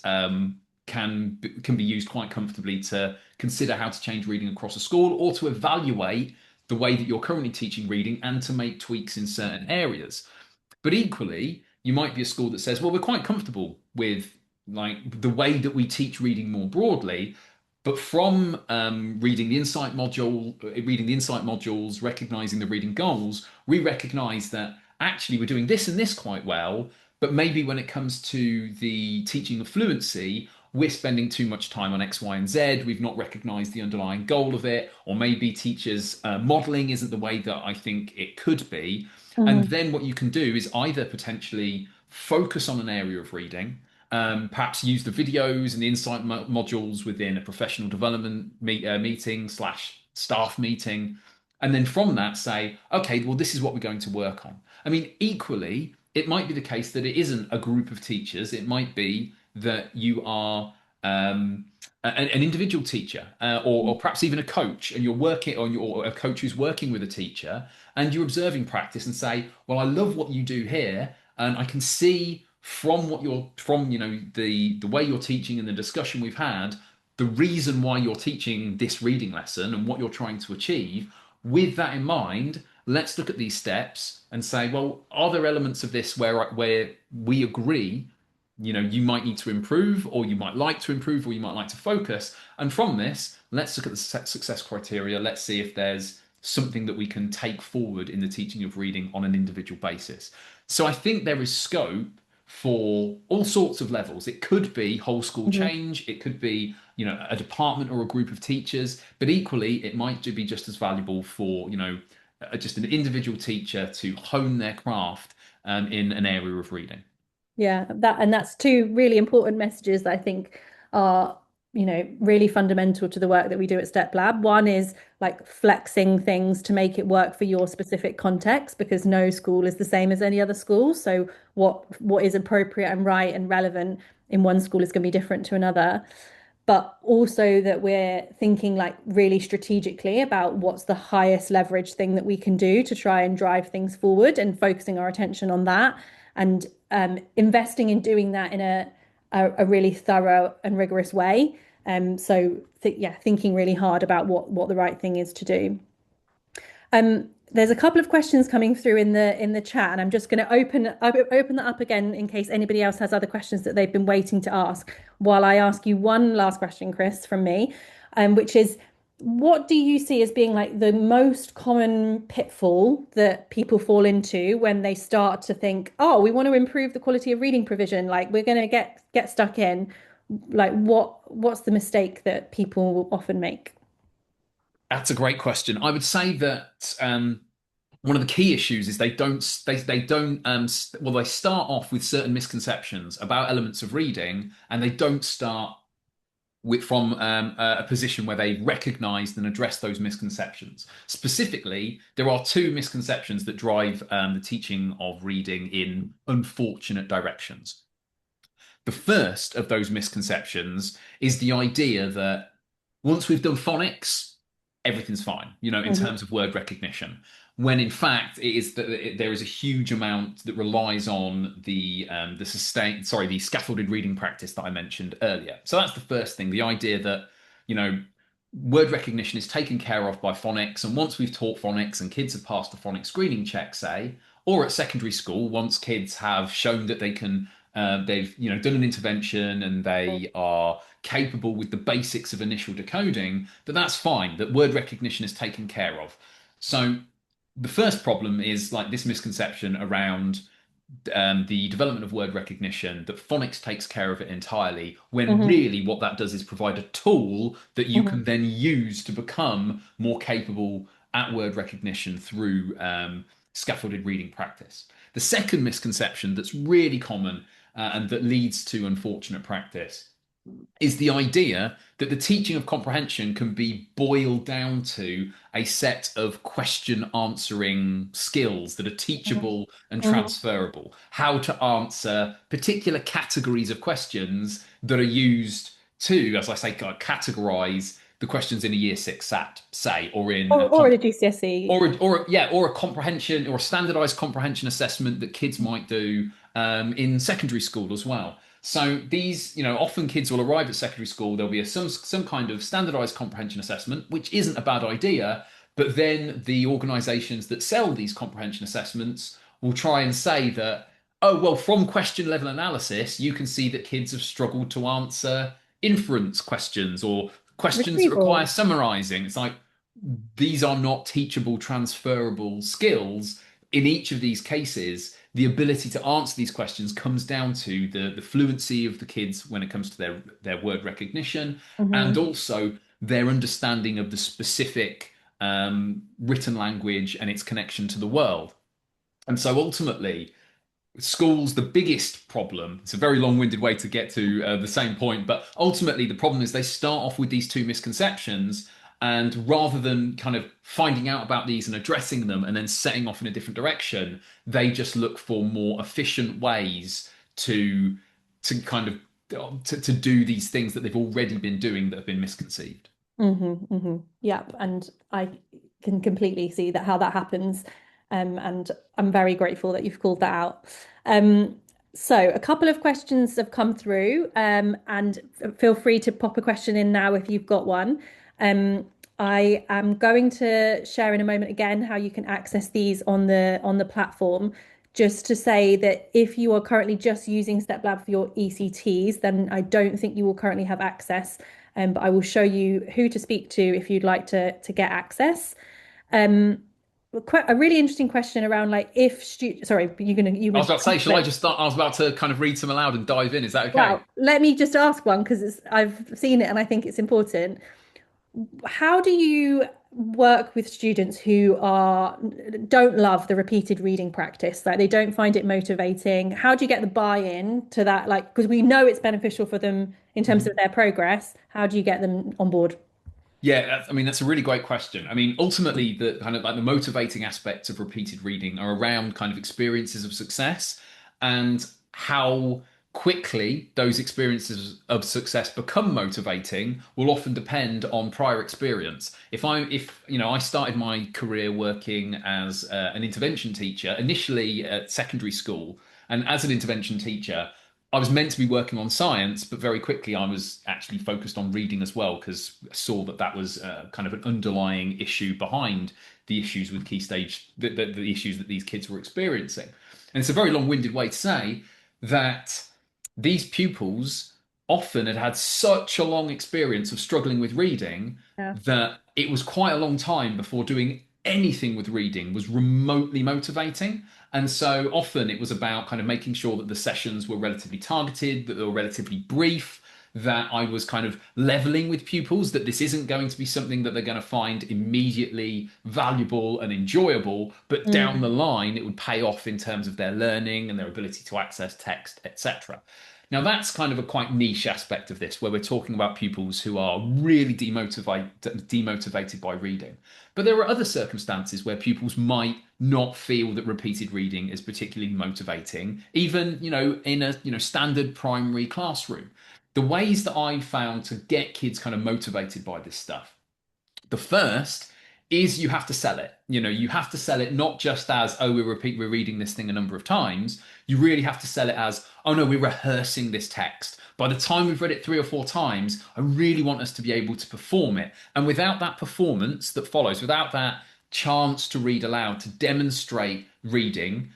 can be used quite comfortably to consider how to change reading across a school or to evaluate the way that you're currently teaching reading and to make tweaks in certain areas. But equally, you might be a school that says, well, we're quite comfortable with like the way that we teach reading more broadly, but from reading the insight modules, recognizing the reading goals, we recognize that actually we're doing this and this quite well, but maybe when it comes to the teaching of fluency, we're spending too much time on X, Y, and Z. We've not recognized the underlying goal of it, or maybe teachers' modeling isn't the way that I think it could be. And Hmm. then what you can do is either potentially focus on an area of reading, perhaps use the videos and the insight modules within a professional development meeting slash staff meeting. And then from that, say, okay, well, this is what we're going to work on. I mean, equally, it might be the case that it isn't a group of teachers. It might be that you are an individual teacher, or perhaps even a coach, and you're working on or a coach who's working with a teacher, and you're observing practice and say, well, I love what you do here, and I can see from what you're from the way you're teaching and the discussion we've had, the reason why you're teaching this reading lesson and what you're trying to achieve. With that in mind, let's look at these steps and say, well, are there elements of this where we agree, you might need to improve, or you might like to improve, or you might like to focus. And from this, let's look at the success criteria. Let's see if there's something that we can take forward in the teaching of reading on an individual basis. So I think there is scope for all sorts of levels. It could be whole school Hmm. change, it could be, a department or a group of teachers, but equally, it might be just as valuable for, just an individual teacher to hone their craft in an area of reading. Yeah, that's two really important messages that I think are, really fundamental to the work that we do at Steplab. One is like flexing things to make it work for your specific context, because no school is the same as any other school. So what is appropriate and right and relevant in one school is going to be different to another. But also that we're thinking like really strategically about what's the highest leverage thing that we can do to try and drive things forward, and focusing our attention on that, and investing in doing that in a really thorough and rigorous way. Yeah, thinking really hard about what the right thing is to do. There's a couple of questions coming through in the chat, and I'm just going to open that up again in case anybody else has other questions that they've been waiting to ask. While I ask you one last question, Chris, from me, which is, what do you see as being like the most common pitfall that people fall into when they start to think, oh, we want to improve the quality of reading provision, like we're going to get stuck in, like what's the mistake that people often make? That's a great question. I would say that one of the key issues is they don't well, they start off with certain misconceptions about elements of reading, and they don't start from a position where they recognized and addressed those misconceptions. Specifically, there are two misconceptions that drive the teaching of reading in unfortunate directions. The first of those misconceptions is the idea that once we've done phonics, everything's fine, in Mhm. terms of word recognition. When in fact it is that there is a huge amount that relies on the scaffolded reading practice that I mentioned earlier. So that's the first thing, the idea that, you know, word recognition is taken care of by phonics, and once we've taught phonics and kids have passed the phonics screening check, say, or at secondary school, once kids have shown that they've done an intervention and they are capable with the basics of initial decoding, that's fine, that word recognition is taken care of. So the first problem is like this misconception around the development of word recognition, that phonics takes care of it entirely, when Hmm. really what that does is provide a tool that you Hmm. can then use to become more capable at word recognition through scaffolded reading practice. The second misconception that's really common and that leads to unfortunate practice is the idea that the teaching of comprehension can be boiled down to a set of question answering skills that are teachable and Hmm. transferable. How to answer particular categories of questions that are used to, as I say, categorize the questions in a year six SAT, say, or in a Or at a GCSE. or a comprehension or a standardized comprehension assessment that kids might do in secondary school as well. So these, often kids will arrive at secondary school. There'll be some kind of standardized comprehension assessment, which isn't a bad idea. But then the organisations that sell these comprehension assessments will try and say that, oh well, from question level analysis, you can see that kids have struggled to answer inference questions or questions that require Retrieval. summarising. It's like these are not teachable, transferable skills. In each of these cases, the ability to answer these questions comes down to the fluency of the kids when it comes to their word recognition and Hmm. also their understanding of the specific written language and its connection to the world. And so ultimately, schools, the biggest problem, it's a very long-winded way to get to the same point, but ultimately the problem is they start off with these two misconceptions, and rather than kind of finding out about these and addressing them and then setting off in a different direction, they just look for more efficient ways to kind of to do these things that they've already been doing that have been misconceived. Hmm. Hmm. Yep. And I can completely see that how that happens. And I'm very grateful that you've called that out. Um, so a couple of questions have come through, and feel free to pop a question in now if you've got one. Um, I am going to share in a moment again how you can access these on the platform. Just to say that if you are currently just using Steplab for your ECTs, then I don't think you will currently have access. But I will show you who to speak to if you'd like to get access. Um, a really interesting question around like if sorry, you I was were about to say, shall I just start? I was about to kind of read some aloud and dive in. Is that okay? well, let me just ask one because I've seen it and I think it's important. How do you work with students who are don't love the repeated reading practice, like they don't find it motivating? How do you get the buy-in to that? Like, because we know it's beneficial for them in terms of Mhm. their progress. How do you get them on board? Yeah, I mean that's a really great question. I mean, ultimately, the kind of like the motivating aspects of repeated reading are around kind of experiences of success and how quickly those experiences of success become motivating will often depend on prior experience. If I started my career working as an intervention teacher initially at secondary school, and as an intervention teacher, I was meant to be working on science, but very quickly I was actually focused on reading as well because I saw that that was kind of an underlying issue behind the issues with key stage, the issues that these kids were experiencing. And it's a very long-winded way to say that these pupils often had had such a long experience of struggling with reading Yeah. that it was quite a long time before doing anything with reading was remotely motivating. And so often it was about kind of making sure that the sessions were relatively targeted, that they were relatively brief, that I was kind of leveling with pupils that this isn't going to be something that they're going to find immediately valuable and enjoyable, but down the Mm. line it would pay off in terms of their learning and their ability to access text, etc. Now, that's kind of a quite niche aspect of this, where we're talking about pupils who are really demotivated by reading. But there are other circumstances where pupils might not feel that repeated reading is particularly motivating, even, in a, standard primary classroom. The ways that I've found to get kids kind of motivated by this stuff, the first is you have to sell it. You have to sell it not just as, oh, we're reading this thing a number of times. You really have to sell it as, oh no, we're rehearsing this text. By the time we've read it 3 or 4 times, I really want us to be able to perform it. And without that performance that follows, without that chance to read aloud, to demonstrate reading,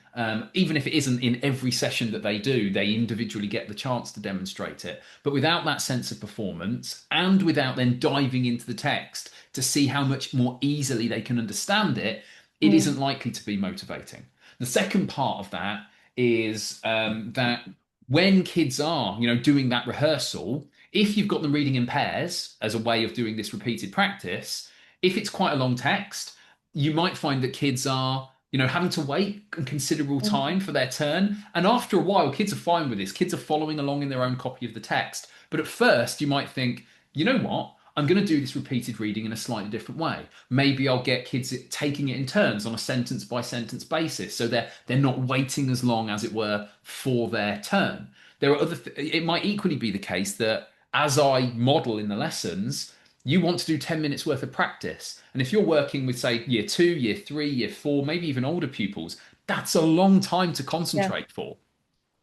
even if it isn't in every session that they do, they individually get the chance to demonstrate it. But without that sense of performance and without then diving into the text to see how much more easily they can understand it, it isn't likely to be motivating. The second part of that is that when kids are, doing that rehearsal, if you've got them reading in pairs as a way of doing this repeated practice, if it's quite a long text, you might find that kids are, having to wait a considerable time for their turn. And after a while, kids are fine with this. Kids are following along in their own copy of the text. But at first, you might think, you know what? I'm going to do this repeated reading in a slightly different way. Maybe I'll get kids taking it in turns on a sentence by sentence basis, so they're not waiting as long, as it were, for their turn. There are it might equally be the case that as I model in the lessons, you want to do 10 minutes worth of practice. And if you're working with, say, year 2, year 3, year 4, maybe even older pupils, that's a long time to Yeah. concentrate for.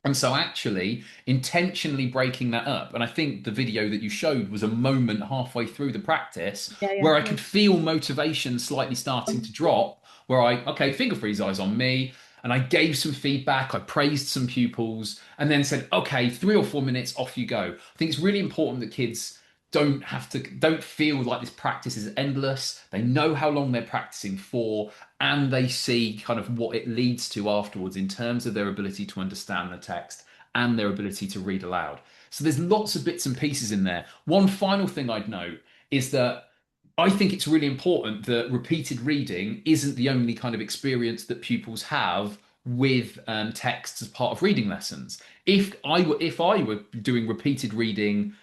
And so actually intentionally breaking that up. And I think the video that you showed was a moment halfway through the practice Yeah. where I Yeah. could feel motivation slightly starting to drop, where okay, finger freeze eyes on me. And I gave some feedback, I praised some pupils, and then said, okay, 3 or 4 minutes, off you go. I think it's really important that kids don't feel like this practice is endless. They know how long they're practicing for, and they see kind of what it leads to afterwards in terms of their ability to understand the text and their ability to read aloud. So there's lots of bits and pieces in there. One final thing I'd note is that I think it's really important that repeated reading isn't the only kind of experience that pupils have with texts as part of reading lessons. If I were doing repeated reading,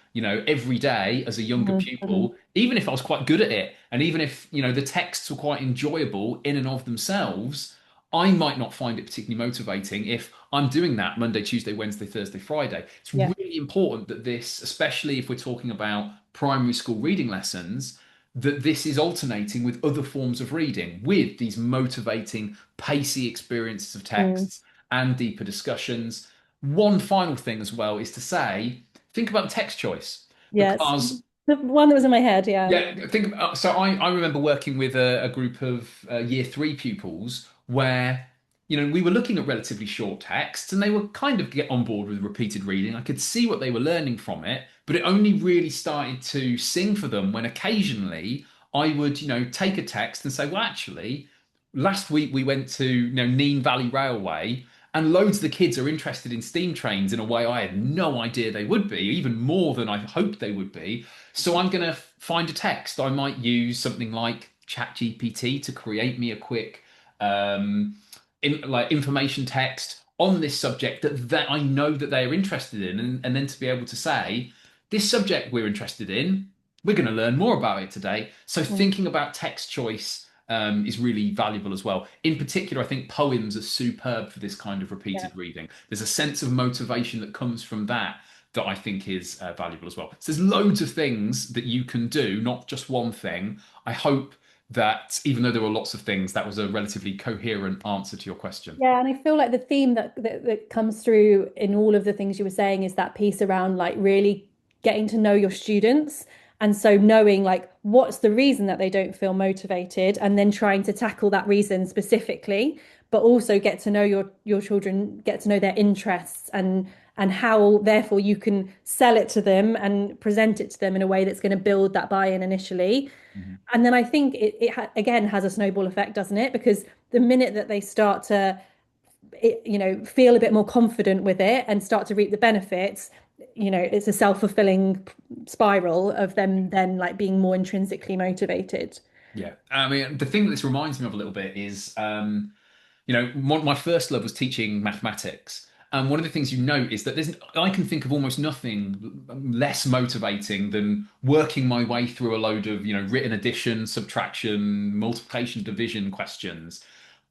every day as a younger Mhm. pupil, even if I was quite good at it, and even if the texts were quite enjoyable in and of themselves, I might not find it particularly motivating if I'm doing that Monday, Tuesday, Wednesday, Thursday, Friday. It's Yeah. really important that this, especially if we're talking about primary school reading lessons, that this is alternating with other forms of reading, with these motivating, pacey experiences of Mm. texts and deeper discussions. One final thing as well is to say, think about text choice, Yes. because The one that was in my head, yeah. yeah, think about, so I remember working with a group of year 3 pupils where, we were looking at relatively short texts and they were kind of get on board with repeated reading. I could see what they were learning from it, but it only really started to sing for them when occasionally I would, take a text and say, well, actually, last week we went to, Nene Valley Railway, and loads of the kids are interested in steam trains in a way I had no idea they would be, even more than I hoped they would be. So I'm going to find a text. I might use something like ChatGPT to create me a quick information text on this subject that I know that they are interested in, and then to be able to say, this subject we're interested in, we're going to learn more about it today. So Mm. thinking about text choice is really valuable as well. In particular, I think poems are superb for this kind of Yeah. repeated reading. There's a sense of motivation that comes from that I think is valuable as well. So there's loads of things that you can do, not just one thing. I hope that even though there were lots of things, that was a relatively coherent answer to your question. Yeah, and I feel like the theme that comes through in all of the things you were saying is that piece around like really getting to know your students. And so knowing like what's the reason that they don't feel motivated and then trying to tackle that reason specifically, but also get to know your children, get to know their interests and how therefore you can sell it to them and present it to them in a way that's going to build that buy-in initially. Mhm. And then I think again has a snowball effect, doesn't it? Because the minute that they start to feel a bit more confident with it and start to reap the benefits, it's a self-fulfilling spiral of them then like being more intrinsically motivated. Yeah, I mean, the thing that this reminds me of a little bit is, my first love was teaching mathematics. And one of the things you note is that I can think of almost nothing less motivating than working my way through a load of, written addition, subtraction, multiplication, division questions.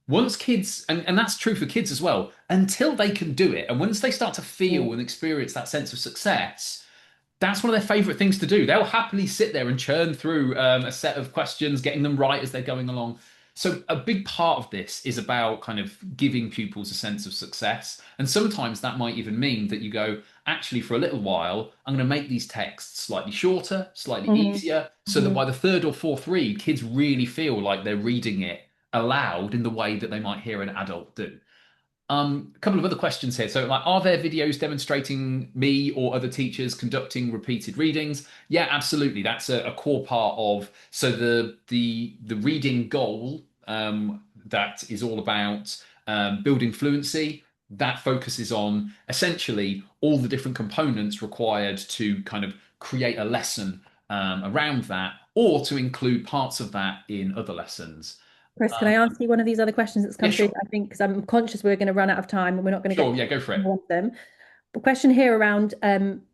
Once kids, and that's true for kids as well, until they can do it, and once they start to Mm. feel and experience that sense of success, that's one of their favorite things to do. They'll happily sit there and churn through a set of questions, getting them right as they're going along. So, a big part of this is about kind of giving pupils a sense of success. And sometimes that might even mean that you go, actually, for a little while, I'm going to make these texts slightly shorter, slightly Mhm. easier, so that Mhm. by the third or fourth read, kids really feel like they're reading it aloud in the way that they might hear an adult do. A couple of other questions here. So, like, are there videos demonstrating me or other teachers conducting repeated readings? Yeah, absolutely. That's a core part of. So the reading goal that is all about building fluency. That focuses on essentially all the different components required to kind of create a lesson around that, or to include parts of that in other lessons. Chris, can I ask you one of these other questions that's Yeah, come through? sure. I think because I'm conscious we're going to run out of time and we're not going to get Sure, to yeah, go for it. one of them. A question here around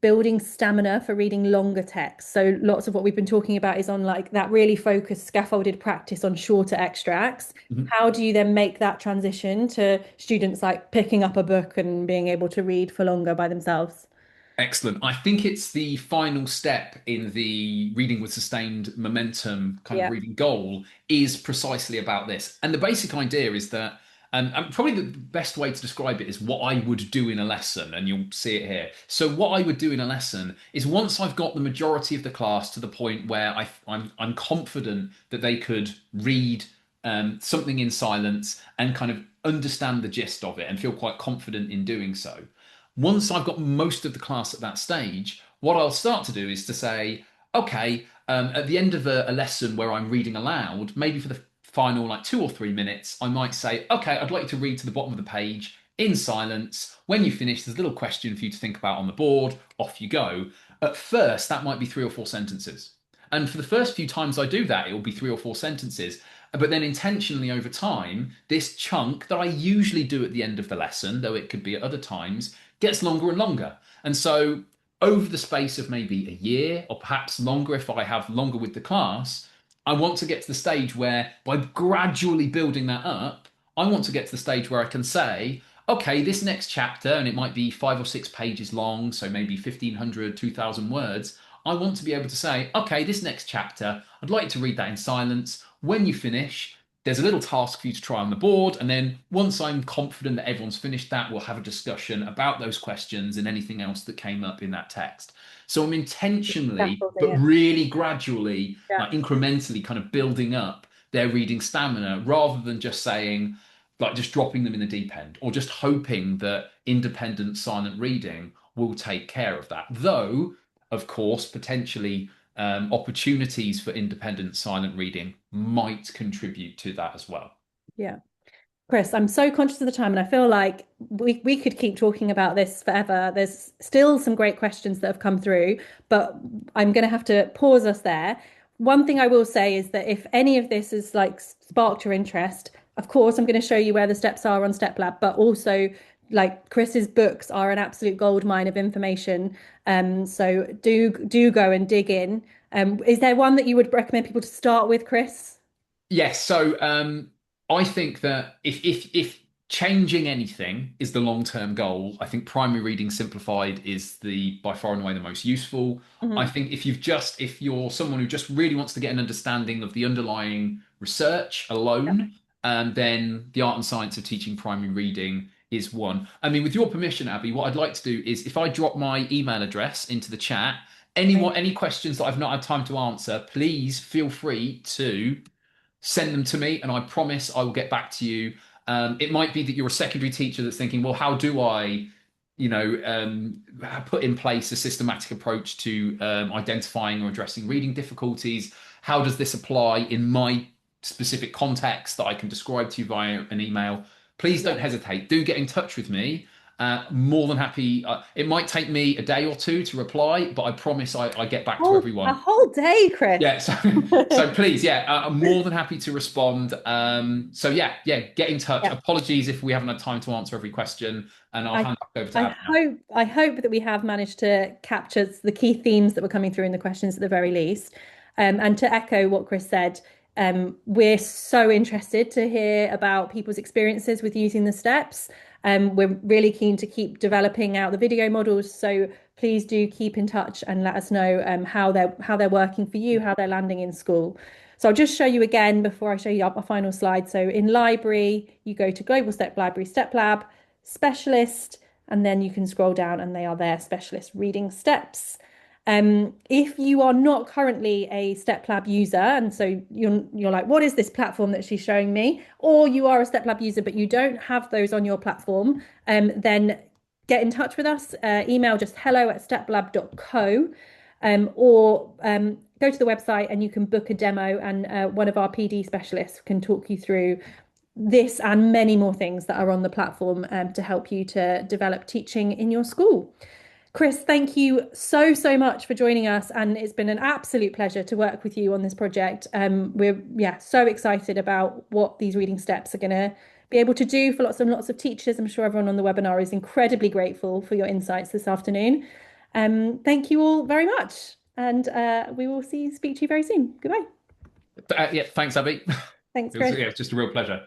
building stamina for reading longer text. So lots of what we've been talking about is on like that really focused scaffolded practice on shorter extracts. Mhm. How do you then make that transition to students like picking up a book and being able to read for longer by themselves? Excellent. I think it's the final step in the reading with sustained momentum kind of Yeah. reading goal is precisely about this. And the basic idea is that, and probably the best way to describe it is what I would do in a lesson, and you'll see it here. So, what I would do in a lesson is once I've got the majority of the class to the point where I'm confident that they could read something in silence and kind of understand the gist of it and feel quite confident in doing so. Once I've got most of the class at that stage, what I'll start to do is to say, okay, at the end of a lesson where I'm reading aloud, maybe for the final like 2 or 3 minutes, I might say, okay, I'd like you to read to the bottom of the page in silence. When you finish, there's a little question for you to think about on the board. Off you go. At first, that might be 3 or 4 sentences. And for the first few times I do that, it will be 3 or 4 sentences. But then intentionally over time, this chunk that I usually do at the end of the lesson, though it could be at other times, gets longer and longer. And so over the space of maybe a year or perhaps longer, if I have longer with the class, I want to get to the stage where by gradually building that up, I want to get to the stage where I can say, okay, this next chapter, and it might be 5 or 6 pages long, so maybe 1,500, 2,000 words. I want to be able to say, okay, this next chapter, I'd like to read that in silence. When you finish, there's a little task for you to try on the board. And then once I'm confident that everyone's finished that, we'll have a discussion about those questions and anything else that came up in that text. So I'm intentionally, Scaffolding but it. really gradually, Yeah. like incrementally kind of building up their reading stamina rather than just saying, like just dropping them in the deep end or just hoping that independent silent reading will take care of that. Though, of course, potentially opportunities for independent silent reading might contribute to that as well. Yeah. Chris, I'm so conscious of the time, and I feel like we could keep talking about this forever. There's still some great questions that have come through, but I'm going to have to pause us there. One thing I will say is that if any of this has like sparked your interest, of course, I'm going to show you where the steps are on Steplab, but also like Chris's books are an absolute gold mine of information. So do go and dig in. Is there one that you would recommend people to start with, Chris? Yes, so I think that if changing anything is the long-term goal, I think primary reading simplified is the by far and away the most useful. I Mhm. think if you're someone who just really wants to get an understanding of the underlying research alone, then the art and science of teaching primary reading is one. I mean, with your permission, Abby, what I'd like to do is if I drop my email address into the chat, any questions that I've not had time to answer, please feel free to send them to me, and I promise I will get back to you. It might be that you're a secondary teacher that's thinking, well, how do I, put in place a systematic approach to identifying or addressing reading difficulties? How does this apply in my specific context that I can describe to you via an email? Please Yeah. don't hesitate. Do get in touch with me. More than happy. It might take me a day or two to reply, but I promise I get back to A everyone. whole day, Chris. Yeah, so please, yeah, I'm more than happy to respond. So yeah, get in touch. Yeah. Apologies if we haven't had time to answer every question, and I'll I hand back over to I Ab now. hope that we have managed to capture the key themes that were coming through in the questions at the very least. And to echo what Chris said, we're so interested to hear about people's experiences with using the steps. We're really keen to keep developing out the video models. So please do keep in touch and let us know how they're working for you, how they're landing in school. So I'll just show you again before I show you our final slide. So in library, you go to Global Step Library, Step Lab, Specialist, and then you can scroll down and they are there, Specialist Reading Steps. If you are not currently a Steplab user, and so you're like, what is this platform that she's showing me? Or you are a Steplab user, but you don't have those on your platform, then get in touch with us. Email just hello@steplab.co, or go to the website and you can book a demo, and one of our PD specialists can talk you through this and many more things that are on the platform to help you to develop teaching in your school. Chris, thank you so, so much for joining us. And it's been an absolute pleasure to work with you on this project. We're so excited about what these reading steps are going to be able to do for lots and lots of teachers. I'm sure everyone on the webinar is incredibly grateful for your insights this afternoon. Thank you all very much. And we will speak to you very soon. Goodbye. Yeah, thanks, Abby. Thanks, It was, Chris. yeah, it's just a real pleasure.